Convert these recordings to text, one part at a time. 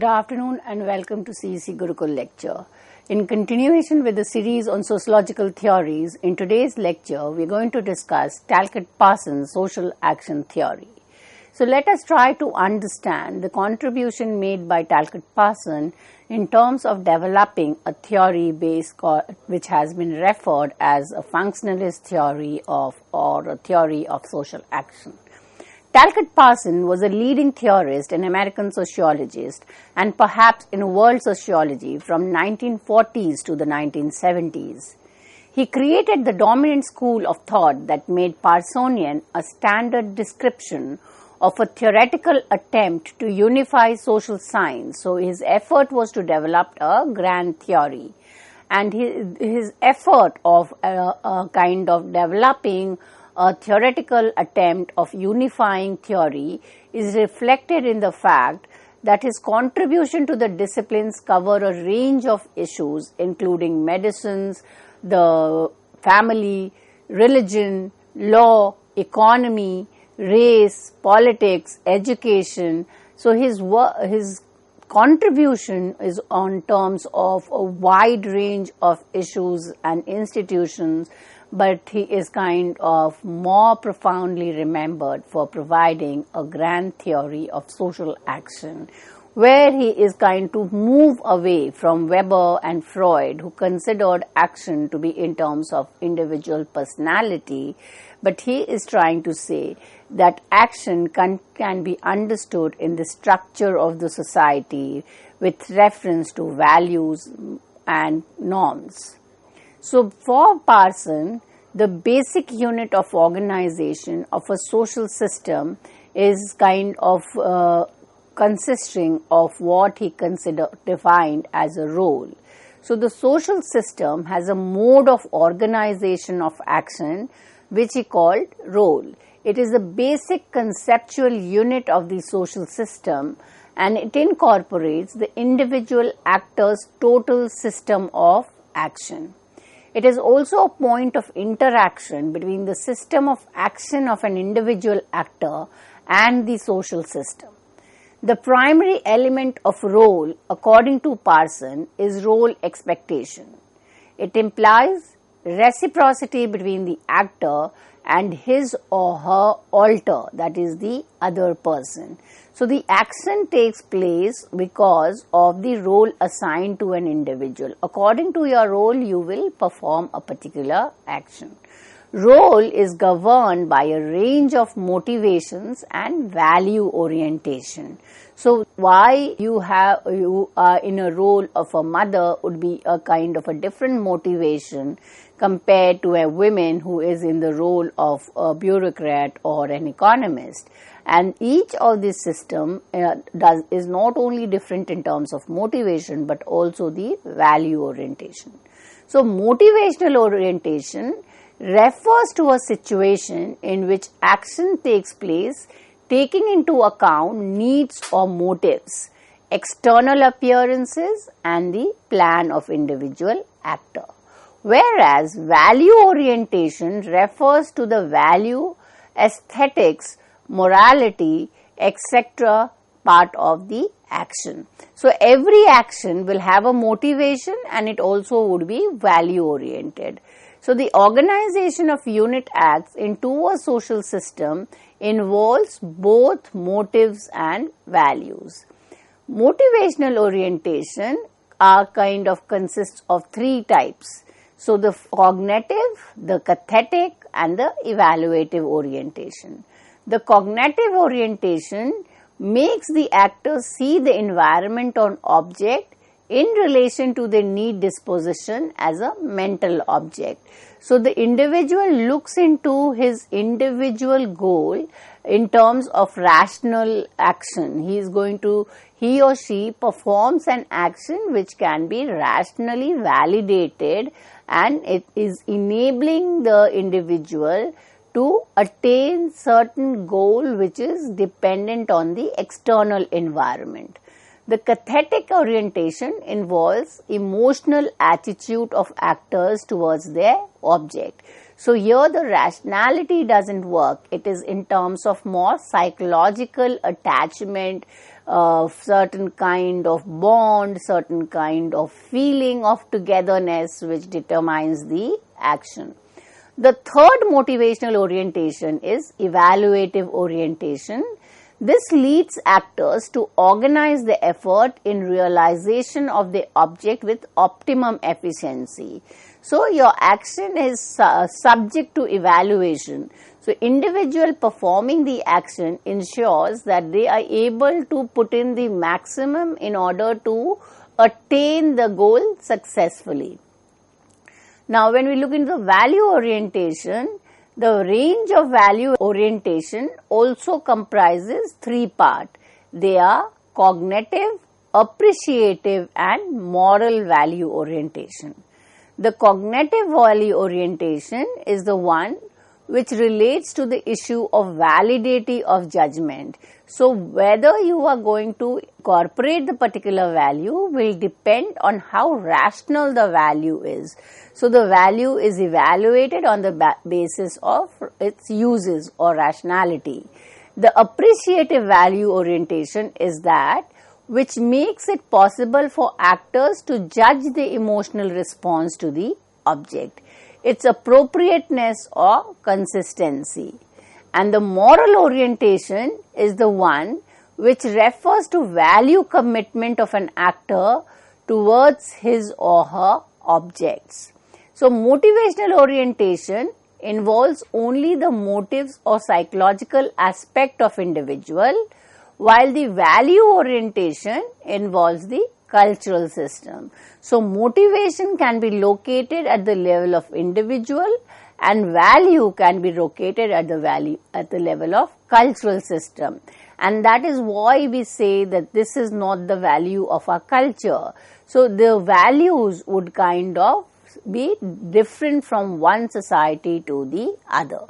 Good afternoon and welcome to CEC Gurukul lecture. In continuation with the series on sociological theories, in today's lecture we are going to discuss Talcott Parson's social action theory. So let us try to understand the contribution made by Talcott Parson in terms of developing a theory which has been referred as a functionalist theory or a theory of social action. Talcott Parson was a leading theorist and American sociologist and perhaps in world sociology from 1940s to the 1970s. He created the dominant school of thought that made Parsonian a standard description of a theoretical attempt to unify social science. So his effort was to develop a grand theory, and his effort of kind of developing a theoretical attempt of unifying theory is reflected in the fact that his contribution to the disciplines cover a range of issues including medicines, the family, religion, law, economy, race, politics, education. So his contribution is on terms of a wide range of issues and institutions, but he is kind of more profoundly remembered for providing a grand theory of social action, where he is going to move away from Weber and Freud, who considered action to be in terms of individual personality, but he is trying to say that action can be understood in the structure of the society with reference to values and norms. So for Parson, the basic unit of organization of a social system is kind of consisting of what he defined as a role. So the social system has a mode of organization of action which he called role. It is the basic conceptual unit of the social system, and it incorporates the individual actor's total system of action. It is also a point of interaction between the system of action of an individual actor and the social system. The primary element of role, according to Parson, is role expectation. It implies reciprocity between the actor and his or her alter, that is the other person. So the action takes place because of the role assigned to an individual. According to your role, you will perform a particular action. Role is governed by a range of motivations and value orientation. So why you are in a role of a mother would be a kind of a different motivation compared to a woman who is in the role of a bureaucrat or an economist. And each of these system is not only different in terms of motivation but also the value orientation. So motivational orientation refers to a situation in which action takes place taking into account needs or motives, external appearances and the plan of individual actor. Whereas value orientation refers to the value, aesthetics, morality, etc. part of the action. So every action will have a motivation and it also would be value oriented. So the organization of unit acts into a social system involves both motives and values. Motivational orientation consists of three types. So the cognitive, the cathetic and the evaluative orientation. The cognitive orientation makes the actor see the environment or object in relation to the need disposition as a mental object. So the individual looks into his individual goal in terms of rational action. He or she performs an action which can be rationally validated, and it is enabling the individual to attain certain goal which is dependent on the external environment. The cathetic orientation involves emotional attitude of actors towards their object. So here the rationality doesn't work. It is in terms of more psychological attachment certain kind of bond, certain kind of feeling of togetherness which determines the action. The third motivational orientation is evaluative orientation. This leads actors to organize the effort in realization of the object with optimum efficiency. So, your action is subject to evaluation. So, individual performing the action ensures that they are able to put in the maximum in order to attain the goal successfully. Now, when we look into the value orientation, the range of value orientation also comprises three parts. They are cognitive, appreciative and moral value orientation. The cognitive value orientation is the one which relates to the issue of validity of judgment. So, whether you are going to incorporate the particular value will depend on how rational the value is. So, the value is evaluated on the basis of its uses or rationality. The appreciative value orientation is that which makes it possible for actors to judge the emotional response to the object, its appropriateness or consistency. And the moral orientation is the one which refers to value commitment of an actor towards his or her objects. So, motivational orientation involves only the motives or psychological aspect of individual, while the value orientation involves the cultural system. So, motivation can be located at the level of individual and value can be located at the level of cultural system. And that is why we say that this is not the value of our culture. So, the values would kind of be different from one society to the other.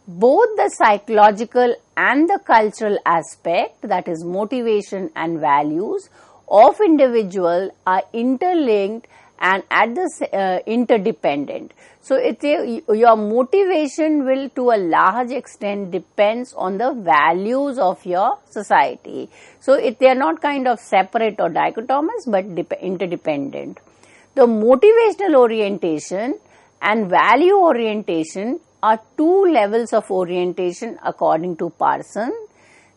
Both the psychological and the cultural aspect, that is motivation and values of individual, are interlinked and at the interdependent. So, your motivation will to a large extent depends on the values of your society. So, they are not kind of separate or dichotomous but interdependent. The motivational orientation and value orientation are two levels of orientation according to Parson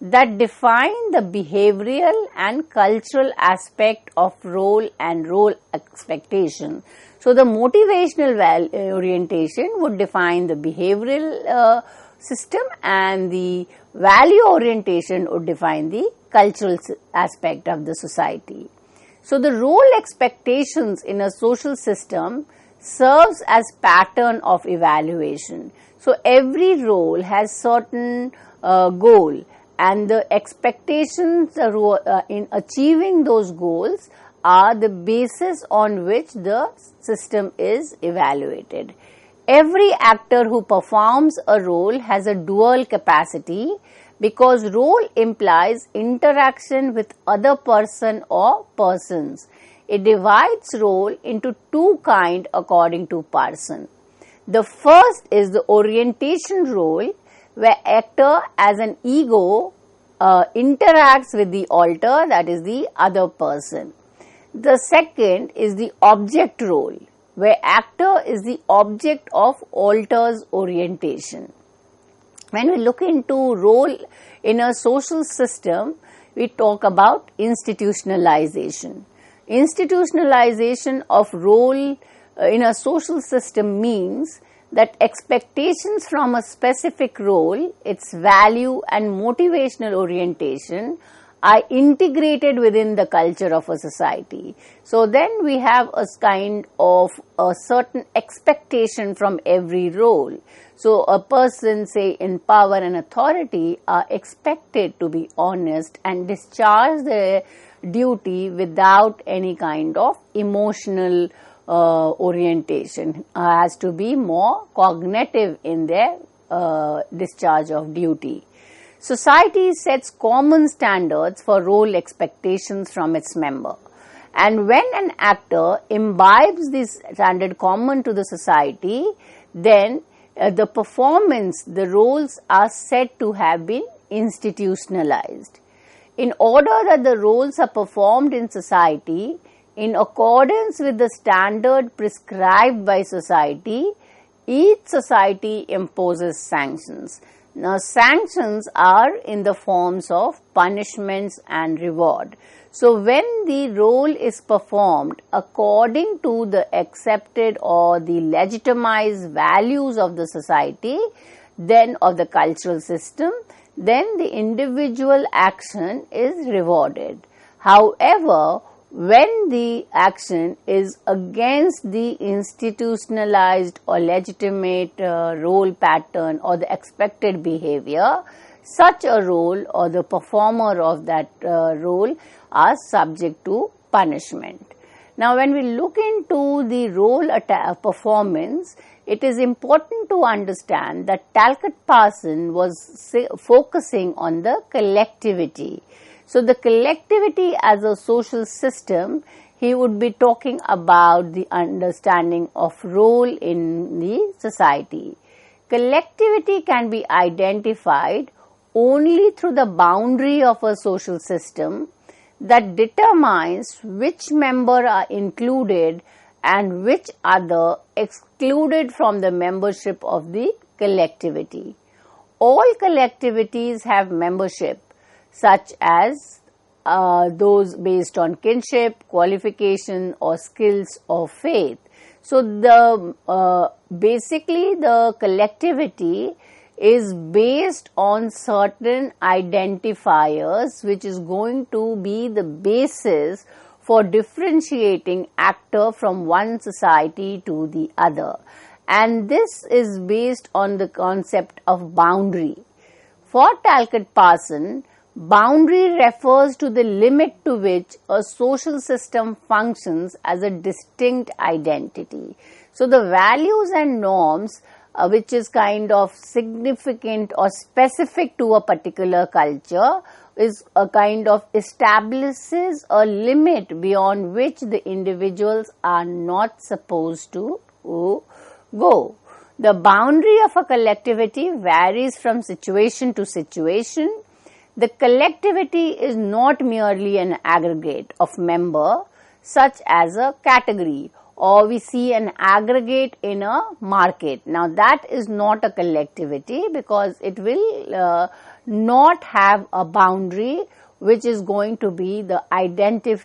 that define the behavioral and cultural aspect of role and role expectation. So, the motivational orientation would define the behavioral system and the value orientation would define the cultural aspect of the society. So, the role expectations in a social system serves as pattern of evaluation. So, every role has certain goal and the expectations in achieving those goals are the basis on which the system is evaluated. Every actor who performs a role has a dual capacity because role implies interaction with other person or persons. It divides role into two kinds according to Parson. The first is the orientation role, where actor as an ego interacts with the alter, that is the other person. The second is the object role, where actor is the object of alter's orientation. When we look into role in a social system, we talk about institutionalization. Institutionalization of role in a social system means that expectations from a specific role, its value and motivational orientation are integrated within the culture of a society. So, then we have a kind of a certain expectation from every role. So, a person say in power and authority are expected to be honest and discharge their duty without any kind of emotional orientation, has to be more cognitive in their discharge of duty. Society sets common standards for role expectations from its member, and when an actor imbibes this standard common to the society, then the performance, the roles are said to have been institutionalized. In order that the roles are performed in society in accordance with the standard prescribed by society, each society imposes sanctions. Now, sanctions are in the forms of punishments and reward. So, when the role is performed according to the accepted or the legitimized values of the society, then of the cultural system, then the individual action is rewarded. However, when the action is against the institutionalized or legitimate role pattern or the expected behavior, such a role or the performer of that role are subject to punishment. Now, when we look into the role performance, it is important to understand that Talcott Parson was focusing on the collectivity. So, the collectivity as a social system, he would be talking about the understanding of role in the society. Collectivity can be identified only through the boundary of a social system that determines which member are included and which other excluded from the membership of the collectivity. All collectivities have membership, such as those based on kinship, qualification or skills or faith. So, basically the collectivity is based on certain identifiers which is going to be the basis for differentiating actor from one society to the other, and this is based on the concept of boundary. For Talcott Parson, boundary refers to the limit to which a social system functions as a distinct identity. So, the values and norms which is kind of significant or specific to a particular culture is a kind of establishes a limit beyond which the individuals are not supposed to go. The boundary of a collectivity varies from situation to situation. The collectivity is not merely an aggregate of member such as a category, or we see an aggregate in a market. Now, that is not a collectivity because it will not have a boundary which is going to be the identity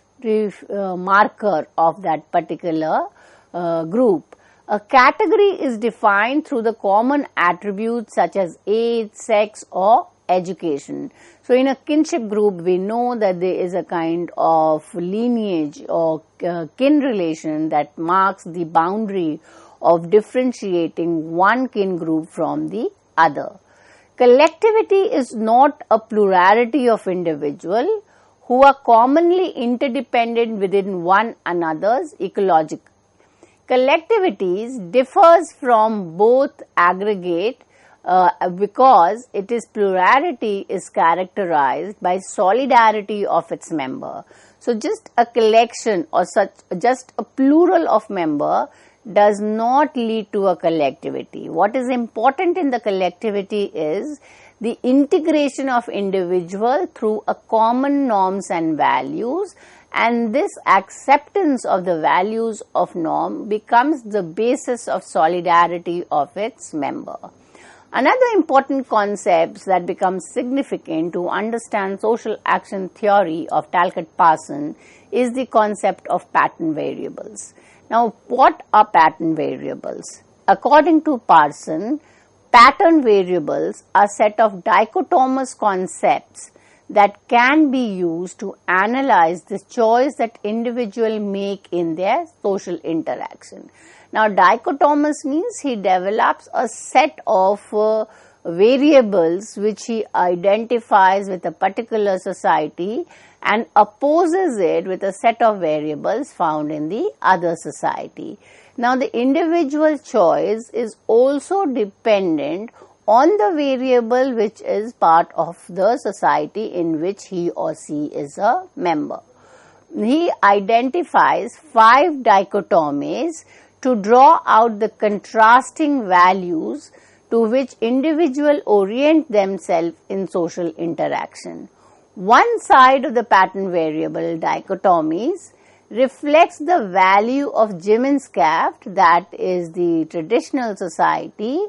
marker of that particular group. A category is defined through the common attributes such as age, sex or education. So, in a kinship group, we know that there is a kind of lineage or kin relation that marks the boundary of differentiating one kin group from the other. Collectivity is not a plurality of individuals who are commonly interdependent within one another's ecological. Collectivities differs from both aggregate because it is plurality is characterized by solidarity of its member. So, just a collection or just a plural of member does not lead to a collectivity. What is important in the collectivity is the integration of individual through a common norms and values, and this acceptance of the values of norm becomes the basis of solidarity of its member. Another important concept that becomes significant to understand social action theory of Talcott Parson is the concept of pattern variables. Now, what are pattern variables? According to Parson, pattern variables are a set of dichotomous concepts that can be used to analyze the choice that individuals make in their social interaction. Now, dichotomous means he develops a set of variables which he identifies with a particular society and opposes it with a set of variables found in the other society. Now, the individual choice is also dependent on the variable which is part of the society in which he or she is a member. He identifies 5 dichotomies to draw out the contrasting values to which individuals orient themselves in social interaction. One side of the pattern variable dichotomies reflects the value of Gemeinschaft, that is the traditional society,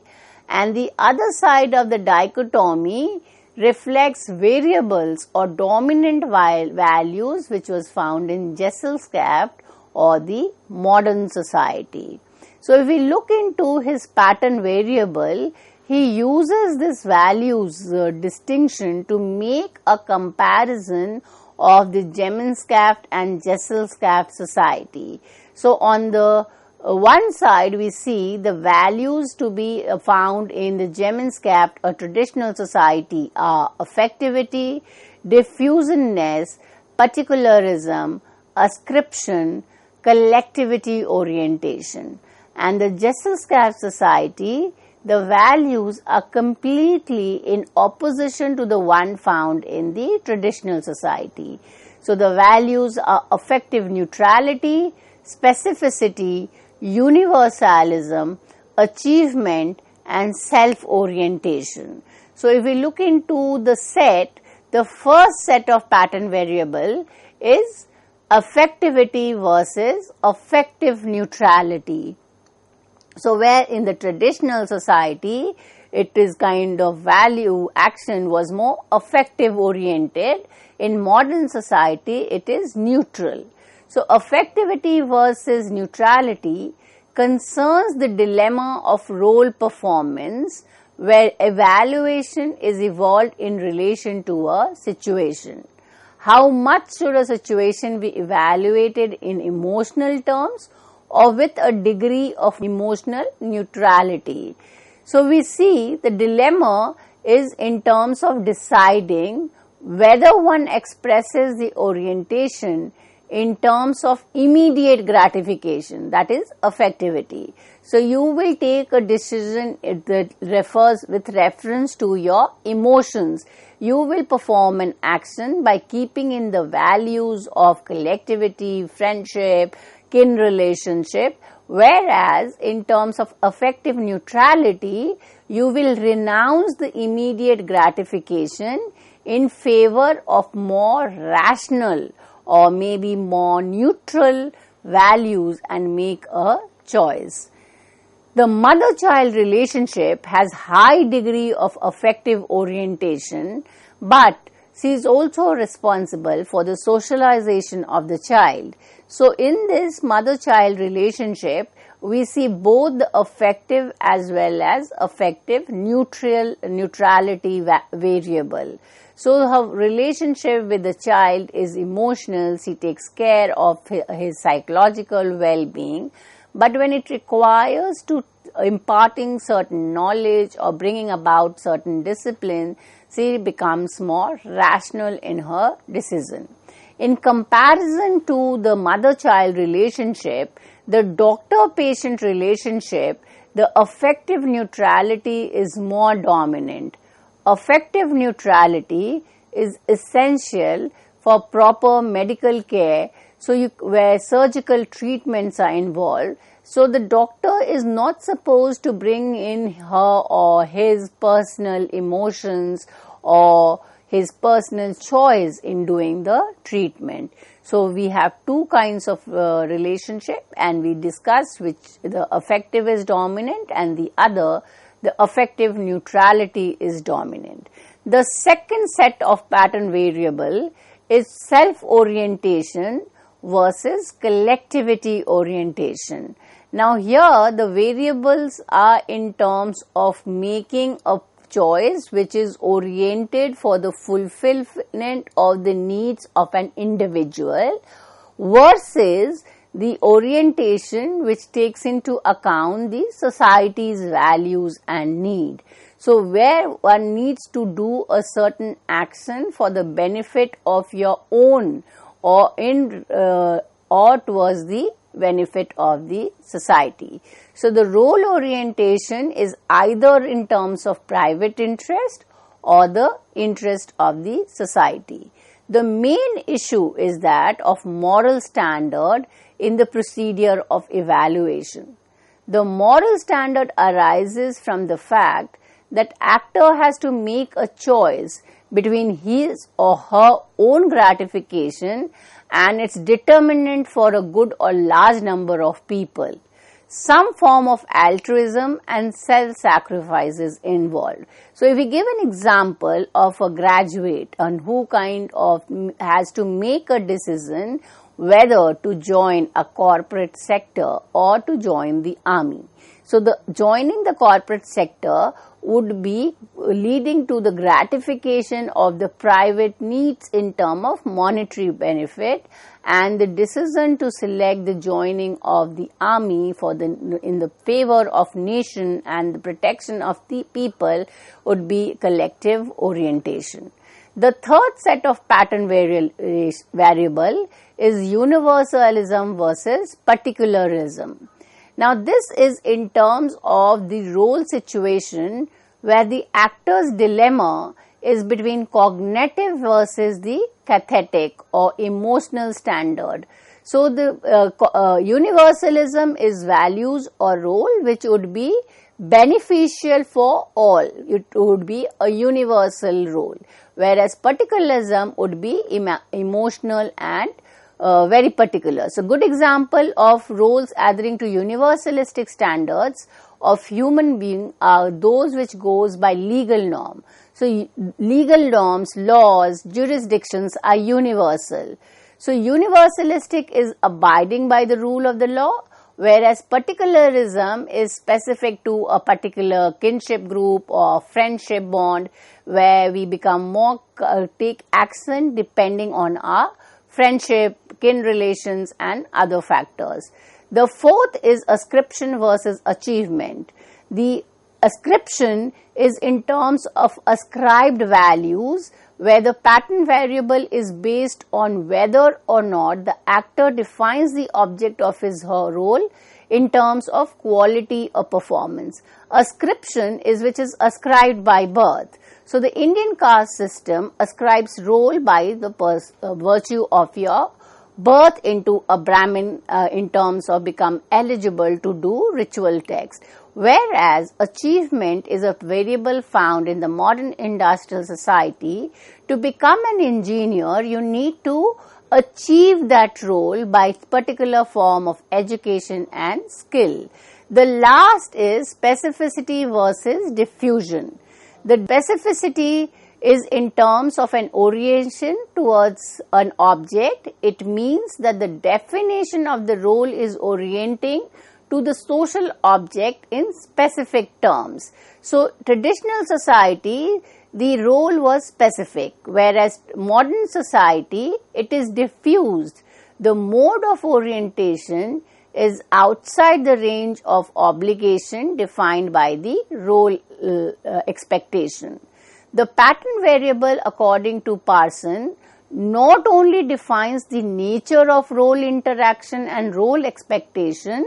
and the other side of the dichotomy reflects variables or dominant values which was found in Gesellschaft or the modern society. So, if we look into his pattern variable, he uses this values distinction to make a comparison of the Gemeinschaft and Gesellschaft society. So, on the one side we see the values to be found in the Gemeinschaft or traditional society are affectivity, diffusiveness, particularism, ascription, collectivity orientation. And the Gesellschaft society, the values are completely in opposition to the one found in the traditional society. So, the values are affective neutrality, specificity, universalism, achievement and self-orientation. So, if we look into the set, the first set of pattern variable is affectivity versus affective neutrality. So, where in the traditional society, it is kind of value action was more affective oriented. In modern society, it is neutral. So, affectivity versus neutrality concerns the dilemma of role performance, where evaluation is evolved in relation to a situation. How much should a situation be evaluated in emotional terms or with a degree of emotional neutrality? So, we see the dilemma is in terms of deciding whether one expresses the orientation in terms of immediate gratification, that is affectivity. So, you will take a decision that refers with reference to your emotions. You will perform an action by keeping in the values of collectivity, friendship, kin relationship, whereas in terms of affective neutrality, you will renounce the immediate gratification in favor of more rational or maybe more neutral values and make a choice. The mother-child relationship has high degree of affective orientation, but she is also responsible for the socialization of the child. So, in this mother-child relationship, we see both the affective as well as affective neutrality variable. So, her relationship with the child is emotional, she takes care of his psychological well-being, but when it requires to imparting certain knowledge or bringing about certain discipline, she becomes more rational in her decision. In comparison to the mother-child relationship, the doctor-patient relationship, the affective neutrality is more dominant. Affective neutrality is essential for proper medical care, so where surgical treatments are involved. So, the doctor is not supposed to bring in her or his personal emotions or his personal choice in doing the treatment. So, we have two kinds of relationship, and we discussed which the affective is dominant and the other, the affective neutrality is dominant. The second set of pattern variable is self-orientation versus collectivity orientation. Now, here the variables are in terms of making a choice which is oriented for the fulfillment of the needs of an individual versus the orientation which takes into account the society's values and need. So, where one needs to do a certain action for the benefit of your own or towards the benefit of the society. So, the role orientation is either in terms of private interest or the interest of the society. The main issue is that of moral standard in the procedure of evaluation. The moral standard arises from the fact that actor has to make a choice between his or her own gratification and its determinant for a good or large number of people. Some form of altruism and self-sacrifice is involved. So, if we give an example of a graduate and who kind of has to make a decision whether to join a corporate sector or to join the army. So, the joining the corporate sector would be leading to the gratification of the private needs in terms of monetary benefit, and the decision to select the joining of the army in the favor of nation and the protection of the people would be collective orientation. The third set of pattern variable is universalism versus particularism. Now, this is in terms of the role situation where the actor's dilemma is between cognitive versus the cathetic or emotional standard. So, the universalism is values or role which would be beneficial for all. It would be a universal role, whereas particularism would be emotional and very particular. So, good example of roles adhering to universalistic standards of human being are those which goes by legal norm. So, legal norms, laws, jurisdictions are universal. So, universalistic is abiding by the rule of the law, whereas particularism is specific to a particular kinship group or friendship bond where we become more take action depending on our friendship, kin relations and other factors. The fourth is ascription versus achievement. The ascription is in terms of ascribed values where the pattern variable is based on whether or not the actor defines the object of his or her role in terms of quality or performance. Ascription is which is ascribed by birth. So, the Indian caste system ascribes role by the virtue of your birth into a Brahmin in terms of become eligible to do ritual text, whereas achievement is a variable found in the modern industrial society. To become an engineer, you need to achieve that role by particular form of education and skill. The last is specificity versus diffusion. The specificity is in terms of an orientation towards an object. It means that the definition of the role is orienting to the social object in specific terms. So, traditional society, the role was specific, whereas modern society, it is diffused. The mode of orientation is outside the range of obligation defined by the role expectation. The pattern variable, according to Parson, not only defines the nature of role interaction and role expectation,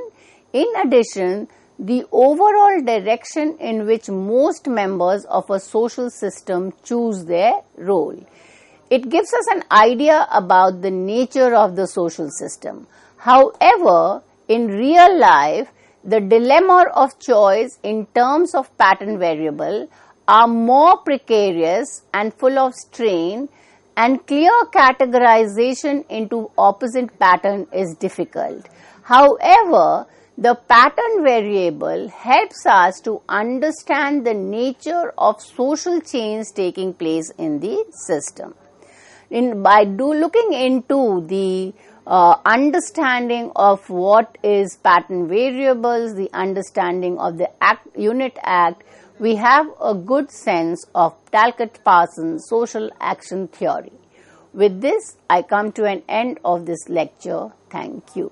in addition, the overall direction in which most members of a social system choose their role. It gives us an idea about the nature of the social system. However, in real life, the dilemma of choice in terms of pattern variable are more precarious and full of strain, and clear categorization into opposite pattern is difficult. However, the pattern variable helps us to understand the nature of social change taking place in the system. By looking into the understanding of what is pattern variables, the understanding of the unit act, we have a good sense of Talcott Parson's social action theory. With this, I come to an end of this lecture. Thank you.